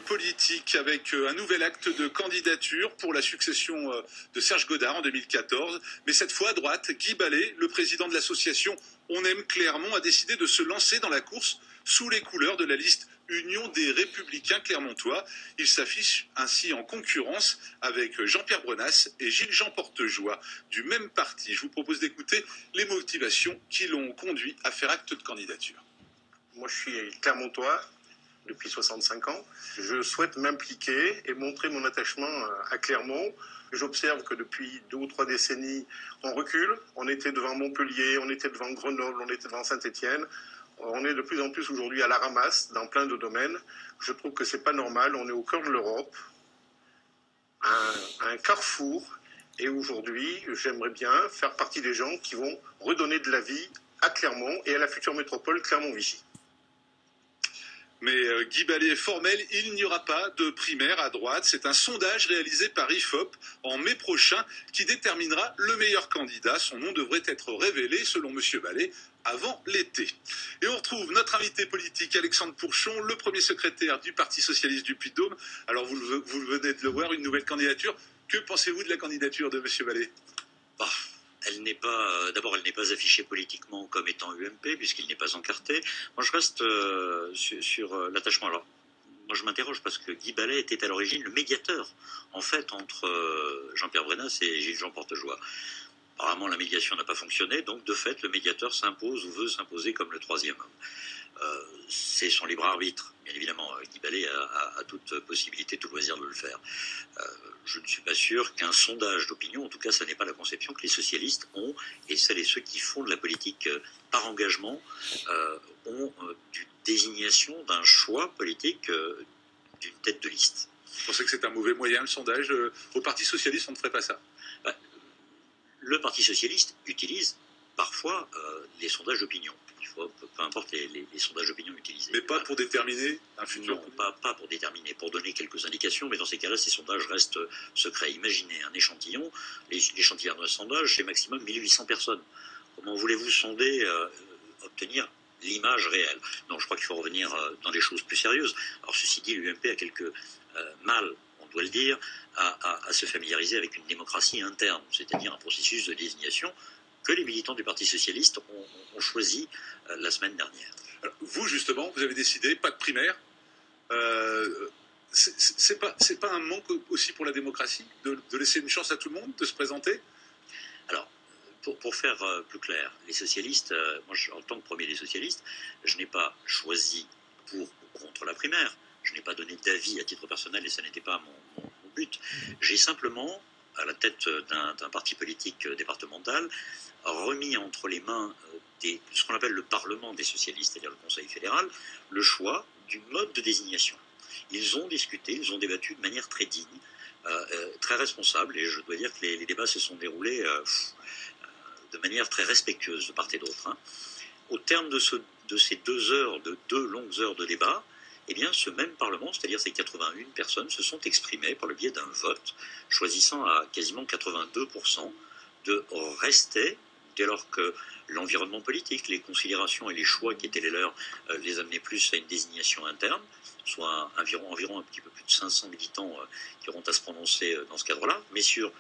Politique avec un nouvel acte de candidature pour la succession de Serge Godard en 2014. Mais cette fois à droite, Guy Ballet, le président de l'association On aime Clermont, a décidé de se lancer dans la course sous les couleurs de la liste Union des Républicains Clermontois. Il s'affiche ainsi en concurrence avec Jean-Pierre Brenas et Gilles-Jean Portejoie du même parti. Je vous propose d'écouter les motivations qui l'ont conduit à faire acte de candidature. Moi, je suis Clermontois depuis 65 ans. Je souhaite m'impliquer et montrer mon attachement à Clermont. J'observe que depuis 2 ou 3 décennies, on recule. On était devant Montpellier, on était devant Grenoble, on était devant Saint-Étienne. On est de plus en plus aujourd'hui à la ramasse dans plein de domaines. Je trouve que c'est pas normal. On est au cœur de l'Europe, à un carrefour. Et aujourd'hui, j'aimerais bien faire partie des gens qui vont redonner de la vie à Clermont et à la future métropole Clermont-Vichy. Mais Guy Ballet est formel, il n'y aura pas de primaire à droite. C'est un sondage réalisé par IFOP en mai prochain qui déterminera le meilleur candidat. Son nom devrait être révélé, selon M. Ballet, avant l'été. Et on retrouve notre invité politique, Alexandre Pourchon, le premier secrétaire du Parti socialiste du Puy-de-Dôme. Alors vous venez de le voir, une nouvelle candidature. Que pensez-vous de la candidature de M. Ballet ? Elle n'est pas affichée politiquement comme étant UMP, puisqu'il n'est pas encarté. Moi, je reste sur l'attachement. Alors, moi, je m'interroge parce que Guy Ballet était à l'origine le médiateur, en fait, entre Jean-Pierre Brenas et Gilles-Jean Portejoie. Apparemment, la médiation n'a pas fonctionné, donc, de fait, le médiateur s'impose ou veut s'imposer comme le troisième homme. C'est son libre arbitre. Bien évidemment, Guy Ballet a toute possibilité, tout loisir de le faire. Je ne suis pas sûr qu'un sondage d'opinion, en tout cas, ça n'est pas la conception que les socialistes ont, et celles et ceux qui font de la politique par engagement ont d'une désignation d'un choix politique d'une tête de liste. Vous pensez que c'est un mauvais moyen, le sondage ? Au Parti socialiste, on ne ferait pas ça ? Le Parti socialiste utilise parfois les sondages d'opinion. Peu importe les sondages d'opinion utilisés. Mais pas pour déterminer un futur. Non, pas pour déterminer, pour donner quelques indications, mais dans ces cas-là, ces sondages restent secrets. Imaginez un échantillon, l'échantillon d'un sondage, c'est maximum 1800 personnes. Comment voulez-vous sonder, obtenir l'image réelle ? Donc je crois qu'il faut revenir dans des choses plus sérieuses. Alors ceci dit, l'UMP a quelques mal, on doit le dire, à se familiariser avec une démocratie interne, c'est-à-dire un processus de désignation que les militants du Parti socialiste ont choisi la semaine dernière. Alors, vous, justement, vous avez décidé, pas de primaire. C'est pas un manque aussi pour la démocratie de laisser une chance à tout le monde de se présenter ? Alors, pour faire plus clair, les socialistes, moi, en tant que premier des socialistes, je n'ai pas choisi pour ou contre la primaire. Je n'ai pas donné d'avis à titre personnel et ça n'était pas mon but. J'ai simplement, à la tête d'un parti politique départemental, remis entre les mains de ce qu'on appelle le Parlement des socialistes, c'est-à-dire le Conseil fédéral, le choix du mode de désignation. Ils ont discuté, ils ont débattu de manière très digne, très responsable, et je dois dire que les débats se sont déroulés de manière très respectueuse de part et d'autre. Au terme de ces 2 longues heures de débat, eh bien, ce même Parlement, c'est-à-dire ces 81 personnes, se sont exprimées par le biais d'un vote, choisissant à quasiment 82% de rester, dès lors que l'environnement politique, les considérations et les choix qui étaient les leurs les amenaient plus à une désignation interne, soit environ un petit peu plus de 500 militants qui auront à se prononcer dans ce cadre-là, mais sur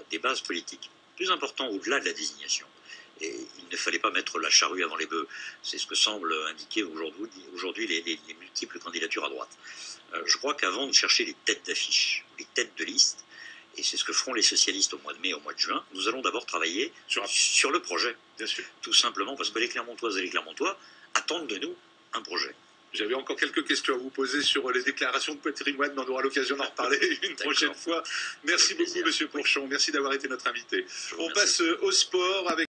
des bases politiques. Plus important au-delà de la désignation. Et il ne fallait pas mettre la charrue avant les bœufs. C'est ce que semblent indiquer aujourd'hui les multiples candidatures à droite. Je crois qu'avant de chercher les têtes d'affiche, les têtes de liste, et c'est ce que feront les socialistes au mois de mai, au mois de juin, nous allons d'abord travailler sur le projet. Bien sûr. Tout simplement parce que les Clermontoises et les Clermontois attendent de nous un projet. J'avais encore quelques questions à vous poser sur les déclarations de patrimoine, mais on aura l'occasion d'en reparler une prochaine fois. Merci beaucoup, Monsieur Pourchon. Merci d'avoir été notre invité. On passe au sport avec